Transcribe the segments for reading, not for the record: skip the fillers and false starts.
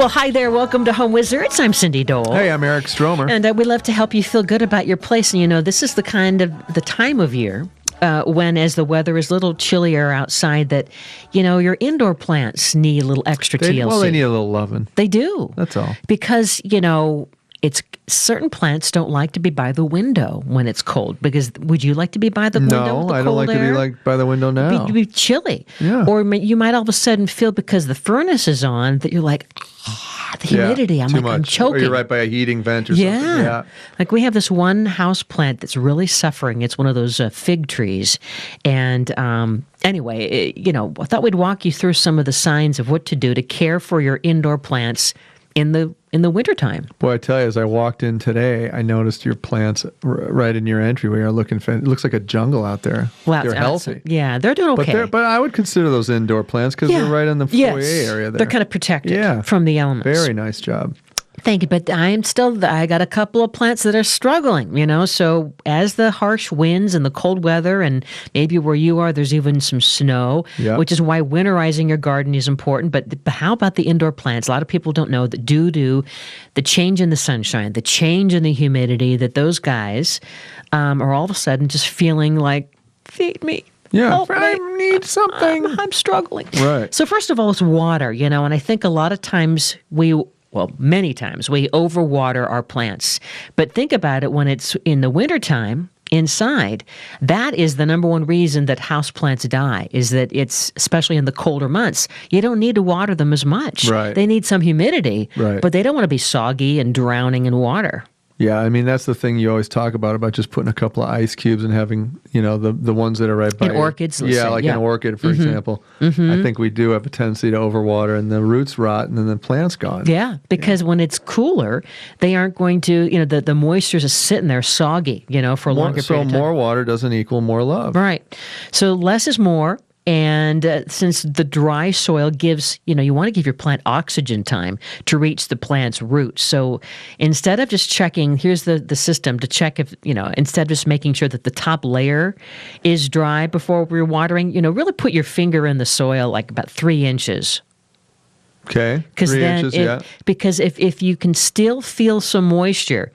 Well, hi there. Welcome to Home Wizards. I'm Cindy Dole. Hey, I'm Eric Stromer. And we love to help you feel good about your place. And, this is the time of year when, as the weather is a little chillier outside, that, your indoor plants need a little extra TLC. Well, they need a little loving. They do. That's all. Because, it's certain plants don't like to be by the window when it's cold. Because would you like to be by the window with the cold No, I don't like air? to be by the window now. You'd be chilly. Yeah. Or you might all of a sudden feel, because the furnace is on, that you're like, the humidity. Yeah, I'm choking. Or you're right by a heating vent or something. Yeah. Like we have this one house plant that's really suffering. It's one of those fig trees. And anyway, I thought we'd walk you through some of the signs of what to do to care for your indoor plants in the wintertime. Boy, I tell you, as I walked in today, I noticed your plants right in your entryway are looking fantastic. It looks like a jungle out there. Well, they're healthy. Yeah, they're doing okay. But I would consider those indoor plants because they're right in the foyer area there. They're kind of protected from the elements. Very nice job. Thank you, but I got a couple of plants that are struggling, So as the harsh winds and the cold weather, and maybe where you are, there's even some snow, which is why winterizing your garden is important. But how about the indoor plants? A lot of people don't know that due to the change in the sunshine, the change in the humidity, that those guys are all of a sudden just feeling like, feed me. Yeah, I need something. I'm struggling. Right. So first of all, it's water, and I think a lot of times many times we overwater our plants. But think about it when it's in the wintertime inside. That is the number one reason that houseplants die, is that it's, especially in the colder months, you don't need to water them as much. Right. They need some humidity, but they don't want to be soggy and drowning in water. Yeah, I mean, that's the thing you always talk about just putting a couple of ice cubes and having, the ones that are right by in orchids. An orchid, for example. I think we do have a tendency to overwater and the roots rot and then the plant's gone. Yeah, because when it's cooler, they aren't going to, the moisture's just sitting there soggy, for a longer period of time. So more water doesn't equal more love. Right. So less is more. And since the dry soil gives, you want to give your plant oxygen time to reach the plant's roots. So instead of just checking, here's the system to check if, instead of just making sure that the top layer is dry before we're watering, really put your finger in the soil like about 3 inches. Okay, 3 inches, Because if you can still feel some moisture,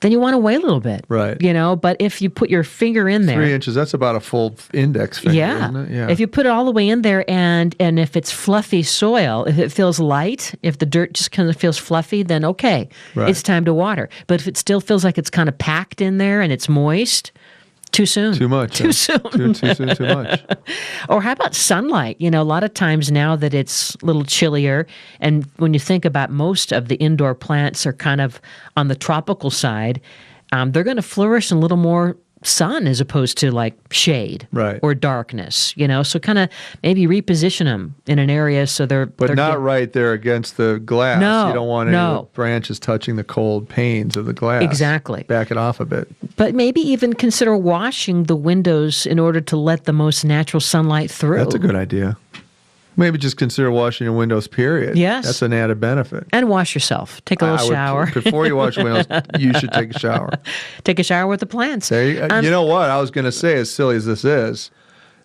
then you want to wait a little bit. Right. But if you put your finger in there. 3 inches, that's about a full index finger, isn't it? Yeah. If you put it all the way in there and if it's fluffy soil, if it feels light, if the dirt just kind of feels fluffy, then okay, it's time to water. But if it still feels like it's kind of packed in there and it's moist, too soon. Too much. Too soon. Too soon, too much. Or how about sunlight? A lot of times now that it's a little chillier, and when you think about most of the indoor plants are kind of on the tropical side, they're going to flourish in a little more sun as opposed to like shade or darkness, so kind of maybe reposition them in an area so they're not right there against the glass. No, you don't want any branches touching the cold panes of the glass. Exactly. Back it off a bit. But maybe even consider washing the windows in order to let the most natural sunlight through. That's a good idea. Maybe just consider washing your windows, period. Yes. That's an added benefit. And wash yourself. Take a little shower. Before you wash your windows, you should take a shower. Take a shower with the plants. You know what? I was going to say, as silly as this is,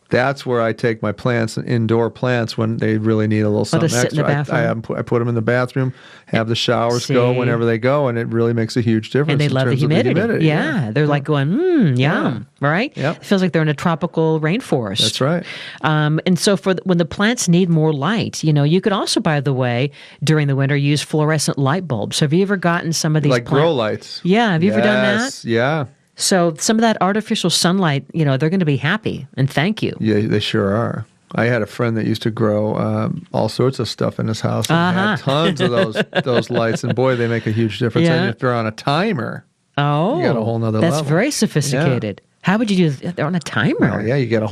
that's where I take my plants, indoor plants, when they really need a little something extra. Sit in the bathroom. I put them in the bathroom, have the showers go whenever they go, and it really makes a huge difference. And they love the humidity. Yeah. They're like going, yum, right? Yep. It feels like they're in a tropical rainforest. That's right. And so when the plants need more light, you could also, by the way, during the winter, use fluorescent light bulbs. Have you ever gotten some of these like grow lights? Yeah. Have you ever done that? Yeah. So some of that artificial sunlight, they're going to be happy and thank you. Yeah, they sure are. I had a friend that used to grow all sorts of stuff in his house and had tons of those lights, and boy, they make a huge difference. And if they're on a timer, you got a whole nother level. That's very sophisticated. Yeah. How would you do that? They're on a timer. Well, yeah, you get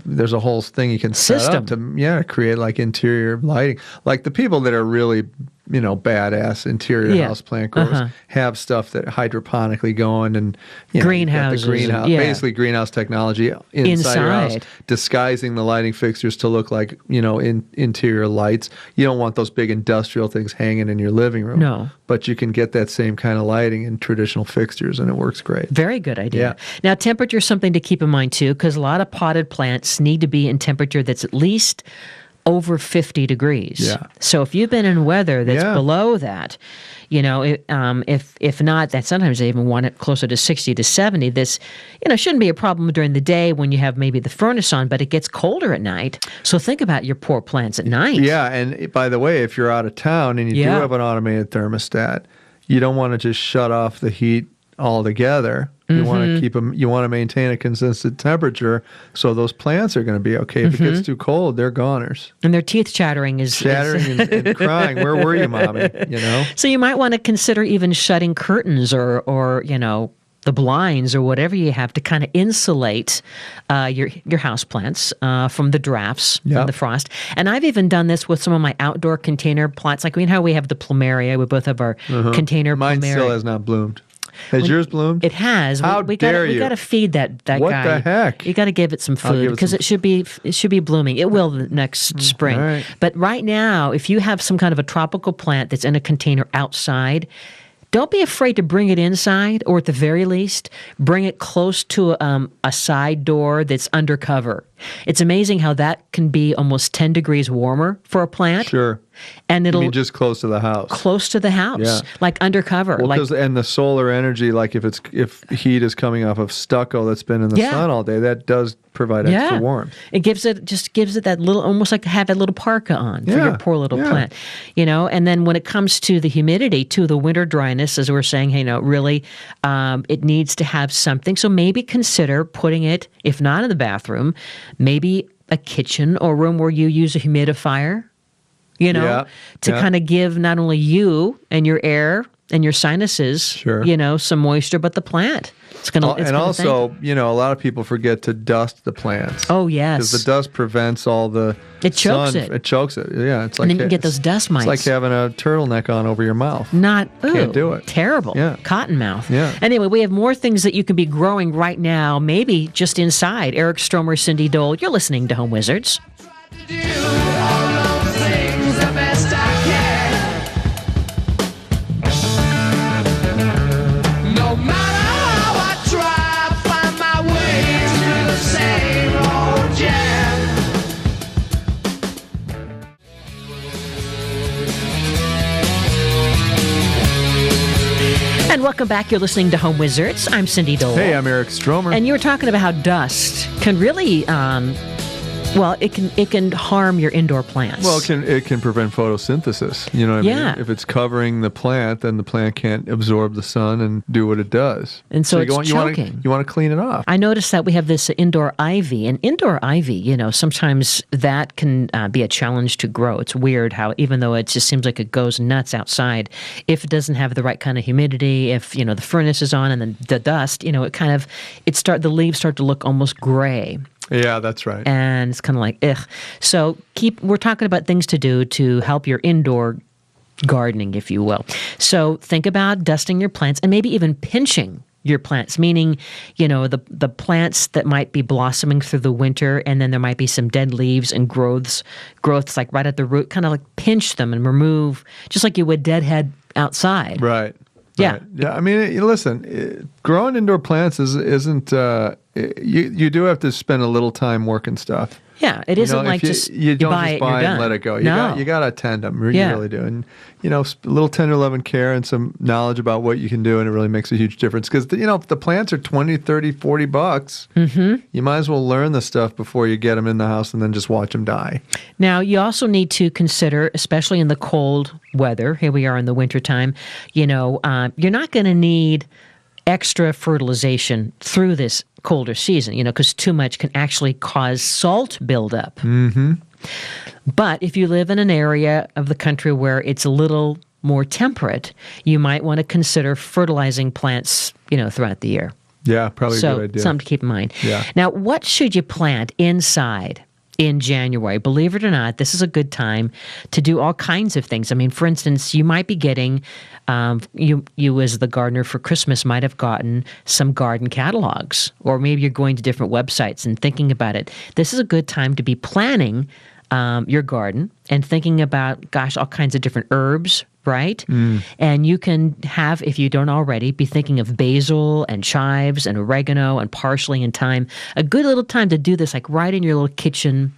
there's a whole thing you can set up to create like interior lighting. Like the people that are really badass interior houseplant growers have stuff that hydroponically going and greenhouses. Basically greenhouse technology inside your house, disguising the lighting fixtures to look like interior lights. You don't want those big industrial things hanging in your living room. No, but you can get that same kind of lighting in traditional fixtures, and it works great. Very good idea. Yeah. Now, temperature is something to keep in mind too, because a lot of potted plants need to be in temperature that's at least over 50 degrees. Yeah. So if you've been in weather that's below that, if not, that sometimes they even want it closer to 60 to 70. This, shouldn't be a problem during the day when you have maybe the furnace on, but it gets colder at night. So think about your poor plants at night. Yeah, and by the way, if you're out of town and you do have an automated thermostat, you don't want to just shut off the heat altogether. You want to keep them. You want to maintain a consistent temperature, so those plants are going to be okay. If it gets too cold, they're goners. And their teeth chattering and crying. Where were you, mommy? So you might want to consider even shutting curtains or the blinds or whatever you have to kind of insulate your houseplants from the drafts, from the frost. And I've even done this with some of my outdoor container plants. Like how we have the plumeria. We both have our container plumeria. Mine still has not bloomed. Has yours bloomed? It has. How dare you? We got to feed that guy. What the heck? You got to give it some food because it should be blooming. It will the next spring. Right. But right now, if you have some kind of a tropical plant that's in a container outside, don't be afraid to bring it inside, or at the very least, bring it close to a side door that's undercover. It's amazing how that can be almost 10 degrees warmer for a plant. Sure. And it'll just close to the house. Close to the house, like undercover. Well, and the solar energy, like if heat is coming off of stucco that's been in the sun all day, that does provide extra warmth. It gives it that little, almost like have a little parka on for your poor little plant, And then when it comes to the humidity, to the winter dryness, as we're saying, really, it needs to have something. So maybe consider putting it, if not in the bathroom, maybe a kitchen or room where you use a humidifier. To kind of give not only you and your air and your sinuses, some moisture, but the plant. It's going to. And also, a lot of people forget to dust the plants. Oh yes, because the dust prevents all the. It chokes sun. it. It chokes it. Yeah, it's like. And then you get those dust mites. It's like having a turtleneck on over your mouth. Can't do it. Terrible. Yeah. Cottonmouth. Yeah. Anyway, we have more things that you can be growing right now, maybe just inside. Eric Stromer, Cindy Dole. You're listening to Home Wizards. And welcome back. You're listening to Home Wizards. I'm Cindy Dole. Hey, I'm Eric Stromer. And you were talking about how dust can really, it can harm your indoor plants. Well, it can prevent photosynthesis. You know what I mean? If it's covering the plant, then the plant can't absorb the sun and do what it does. And so it's choking. You want to clean it off. I noticed that we have this indoor ivy. And indoor ivy, sometimes that can be a challenge to grow. It's weird how, even though it just seems like it goes nuts outside, if it doesn't have the right kind of humidity, if, the furnace is on and then the dust, the leaves start to look almost gray. Yeah, that's right. And it's kind of like, ugh. So we're talking about things to do to help your indoor gardening, if you will. So think about dusting your plants and maybe even pinching your plants, meaning, the plants that might be blossoming through the winter, and then there might be some dead leaves and growths like right at the root, kind of like pinch them and remove, just like you would deadhead outside. Right. Yeah. Right. Yeah. I mean, listen, growing indoor plants isn't. You do have to spend a little time working stuff. Yeah, it isn't like you don't buy just buy it and let it go. You got to attend them. You really do. And a little tender love and care and some knowledge about what you can do, and it really makes a huge difference. Because if the plants are $20, $30, $40, you might as well learn the stuff before you get them in the house and then just watch them die. Now, you also need to consider, especially in the cold weather, here we are in the wintertime, you're not going to need extra fertilization through this colder season, because too much can actually cause salt buildup. Mm-hmm. But if you live in an area of the country where it's a little more temperate, you might want to consider fertilizing plants, throughout the year. Yeah, probably a good idea. So something to keep in mind. Yeah. Now, what should you plant inside in January? Believe it or not, this is a good time to do all kinds of things. I mean, for instance, you might be getting, you as the gardener for Christmas might have gotten some garden catalogs, or maybe you're going to different websites and thinking about it. This is a good time to be planning your garden and thinking about, all kinds of different herbs, right? And you can have, if you don't already, be thinking of basil and chives and oregano and parsley and thyme. A good little time to do this, like right in your little kitchen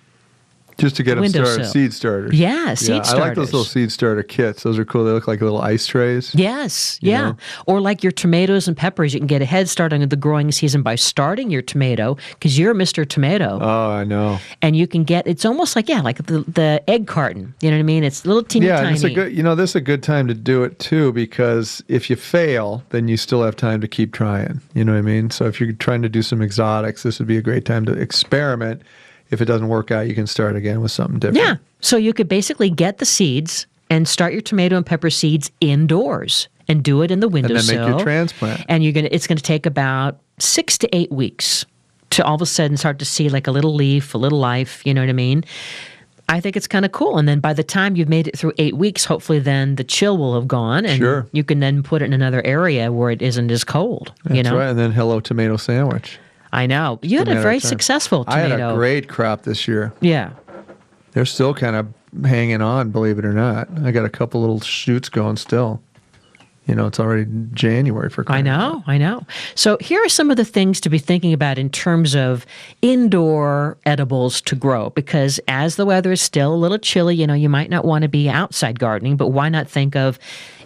Just to get them started, seed starters. Yeah, seed starters. I like those little seed starter kits. Those are cool. They look like little ice trays. Yes, yeah. Know? Or like your tomatoes and peppers. You can get a head start on the growing season by starting your tomato, because you're Mr. Tomato. Oh, I know. And you can get, it's almost like, like the egg carton. You know what I mean? It's little teeny tiny. Yeah, this is a good time to do it too, because if you fail, then you still have time to keep trying. You know what I mean? So if you're trying to do some exotics, this would be a great time to experiment. If it doesn't work out, you can start again with something different. Yeah. So you could basically get the seeds and start your tomato and pepper seeds indoors and do it in the windowsill. And then make your transplant. And it's going to take about 6 to 8 weeks to all of a sudden start to see like a little leaf, a little life, you know what I mean? I think it's kind of cool. And then by the time you've made it through 8 weeks, hopefully then the chill will have gone. And you can then put it in another area where it isn't as cold. That's right. And then hello tomato sandwich. I know. You had a very successful tomato. I had a great crop this year. Yeah. They're still kind of hanging on, believe it or not. I got a couple little shoots going still. It's already January for crying out. I know. So here are some of the things to be thinking about in terms of indoor edibles to grow, because as the weather is still a little chilly, you might not want to be outside gardening, but why not think of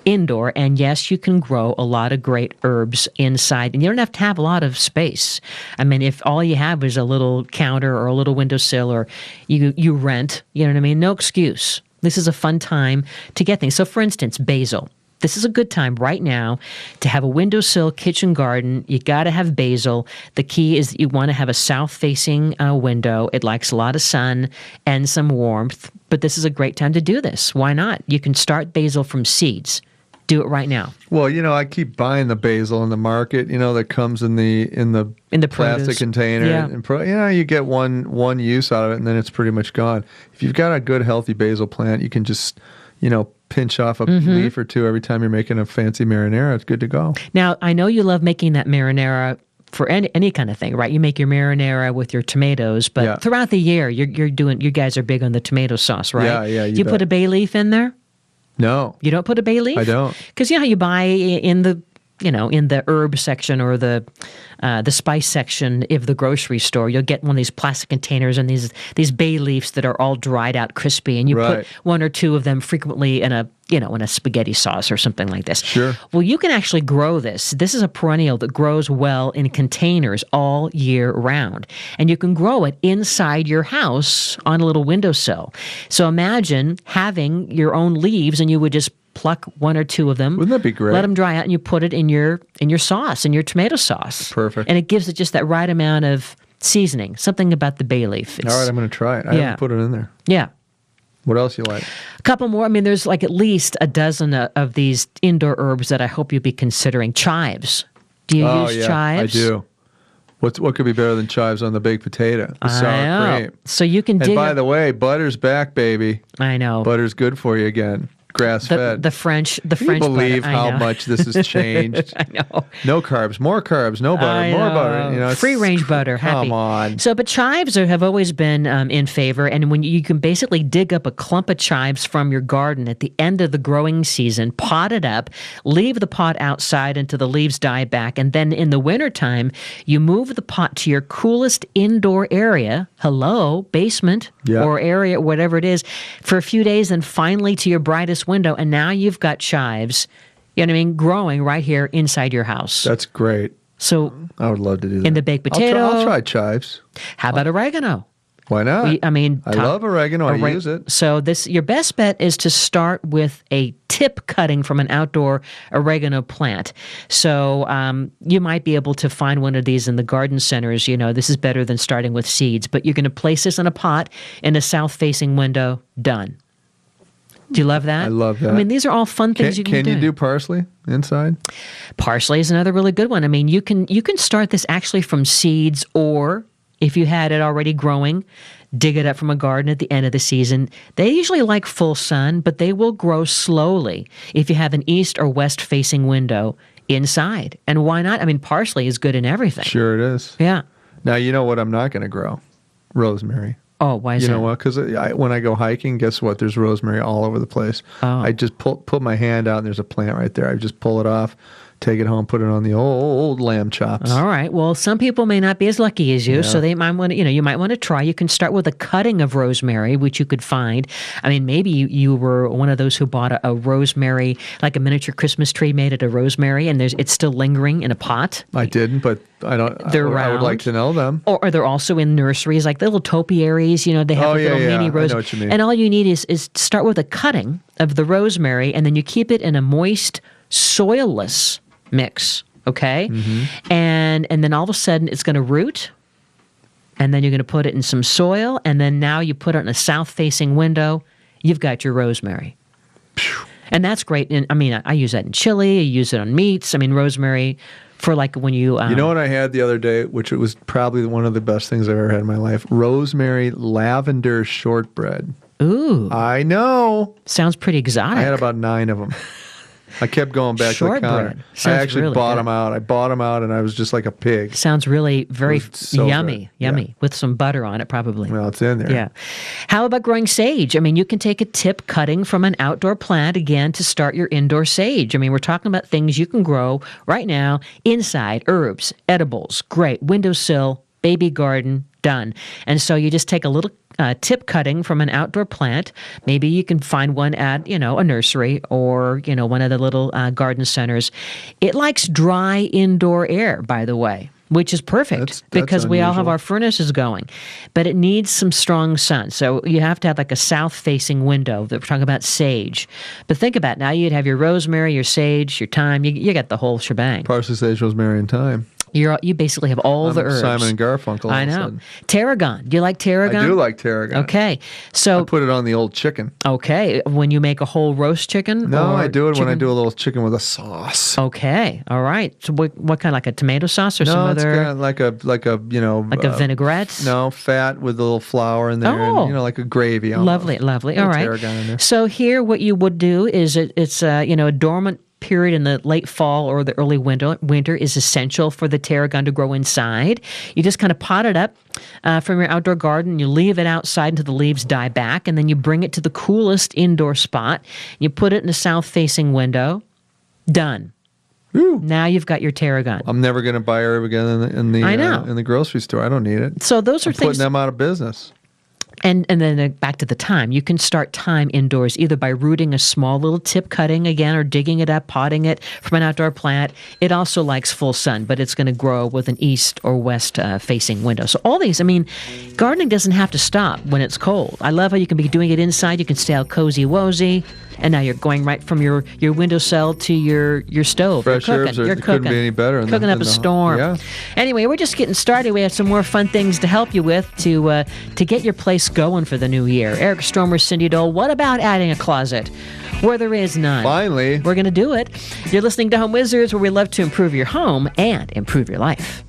indoor? And yes, you can grow a lot of great herbs inside, and you don't have to have a lot of space. I mean, if all you have is a little counter or a little windowsill, or you rent, you know what I mean? No excuse. This is a fun time to get things. So for instance, basil. This is a good time right now to have a windowsill kitchen garden. You got to have basil. The key is that you want to have a south-facing window. It likes a lot of sun and some warmth, but this is a great time to do this. Why not? You can start basil from seeds. Do it right now. Well, I keep buying the basil in the market, that comes in the plastic produce container. Yeah. And you get one use out of it, and then it's pretty much gone. If you've got a good, healthy basil plant, you can just, pinch off a leaf or two every time you're making a fancy marinara. It's good to go. Now, I know you love making that marinara for any kind of thing, right? You make your marinara with your tomatoes, but throughout the year, you guys are big on the tomato sauce, right? Yeah. You put a bay leaf in there? No. You don't put a bay leaf? I don't. Because you know how you buy in the herb section or the spice section of the grocery store, you'll get one of these plastic containers and these bay leaves that are all dried out, crispy, and you put one or two of them frequently in a spaghetti sauce or something like this. Sure. Well, you can actually grow this. This is a perennial that grows well in containers all year round, and you can grow it inside your house on a little windowsill. So imagine having your own leaves, and you would just pluck one or two of them. Wouldn't that be great? Let them dry out, and you put it in your sauce, in your tomato sauce. Perfect. And it gives it just that right amount of seasoning. Something about the bay leaf. All right, I'm going to try it. I haven't put it in there. Yeah. What else you like? A couple more. I mean, there's like at least a dozen of these indoor herbs that I hope you'll be considering. Chives. Do you use chives? I do. What could be better than chives on the baked potato? The sour cream. So you can dig. And by the way, butter's back, baby. I know. Butter's good for you again. Grass-fed. The French Can you believe how much this has changed? I know. No carbs, more carbs, no butter, more butter. Free-range butter. Come on. So, but chives have always been in favor, and when you can basically dig up a clump of chives from your garden at the end of the growing season, pot it up, leave the pot outside until the leaves die back, and then in the wintertime, you move the pot to your coolest indoor area, basement, or area, whatever it is, for a few days, and finally to your brightest window, and now you've got chives, growing right here inside your house. That's great. So I would love to do that. In the baked potato. I'll try chives. How about oregano? Why not? I love oregano. I use it. So your best bet is to start with a tip cutting from an outdoor oregano plant. So you might be able to find one of these in the garden centers. This is better than starting with seeds, but you're going to place this in a pot in a south-facing window. Done. Do you love that? I love that. I mean, these are all fun things you can do. Can you do parsley inside? Parsley is another really good one. I mean, you can start this actually from seeds, or if you had it already growing, dig it up from a garden at the end of the season. They usually like full sun, but they will grow slowly if you have an east or west facing window inside. And why not? I mean, parsley is good in everything. Sure it is. Yeah. Now, you know what I'm not going to grow? Rosemary. Oh, why is that? You know what? Because when I go hiking, guess what? There's rosemary all over the place. Oh. I just put my hand out and there's a plant right there. I just pull it off, take it home, put it on the old lamb chops. All right. Well, some people may not be as lucky as you, so they might want to, you might want to try. You can start with a cutting of rosemary, which you could find. I mean, maybe you were one of those who bought a rosemary, like a miniature Christmas tree made out of rosemary, and it's still lingering in a pot. I didn't, but I would like to know them. Or they're also in nurseries, like the little topiaries. They have little mini rose. I know what you mean. And all you need is start with a cutting of the rosemary, and then you keep it in a moist, soilless mix. Okay? Mm-hmm. And then all of a sudden it's going to root, and then you're going to put it in some soil, and then now you put it in a south-facing window. You've got your rosemary. Phew. And that's great. And I mean, I use that in chili. I use it on meats. I mean, rosemary for like when you... you know what I had the other day, which it was probably one of the best things I've ever had in my life? Rosemary lavender shortbread. Ooh. I know. Sounds pretty exotic. I had about 9 of them. I kept going back to the counter. I actually really bought them out. I bought them out, and I was just like a pig. Sounds really very yummy, with some butter on it probably. Well, it's in there. Yeah. How about growing sage? I mean, you can take a tip cutting from an outdoor plant, again, to start your indoor sage. I mean, we're talking about things you can grow right now inside, herbs, edibles, great, windowsill, baby garden, done. And so you just take a little tip cutting from an outdoor plant. Maybe you can find one at, a nursery or, one of the little garden centers. It likes dry indoor air, by the way, which is perfect because we all have our furnaces going. But it needs some strong sun. So you have to have like a south-facing window. We're talking about sage. But think about it. Now you'd have your rosemary, your sage, your thyme. You got the whole shebang. Parsley, sage, rosemary, and thyme. You basically have all the herbs. Simon and Garfunkel. I know. Tarragon. Do you like tarragon? I do like tarragon. Okay. So I put it on the old chicken. Okay. When you make a whole roast chicken? No, I do it when I do a little chicken with a sauce. Okay. All right. So what kind, like a tomato sauce or some other? No, it's kind of like a like a vinaigrette? No, fat with a little flour in there. Oh. And, like a gravy almost. Lovely. All right. Tarragon in there. So here what you would do is it's a dormant period in the late fall or the early winter is essential for the tarragon to grow inside. You just kind of pot it up from your outdoor garden. You leave it outside until the leaves die back, and then you bring it to the coolest indoor spot. You put it in a south-facing window. Done. Ooh. Now you've got your tarragon. I'm never going to buy herb again in the grocery store. I don't need it. So those are things putting them out of business. And then back to the thyme. You can start thyme indoors either by rooting a small little tip cutting again or digging it up, potting it from an outdoor plant. It also likes full sun, but it's going to grow with an east or west facing window. So all these, I mean, gardening doesn't have to stop when it's cold. I love how you can be doing it inside. You can stay out cozy-wozy. And now you're going right from your windowsill to your stove. Fresh herbs couldn't be any better. Cooking up a storm. Yeah. Anyway, we're just getting started. We have some more fun things to help you with to get your place going for the new year. Eric Stromer, Cindy Dole, what about adding a closet where there is none? Finally. We're going to do it. You're listening to Home Wizards, where we love to improve your home and improve your life.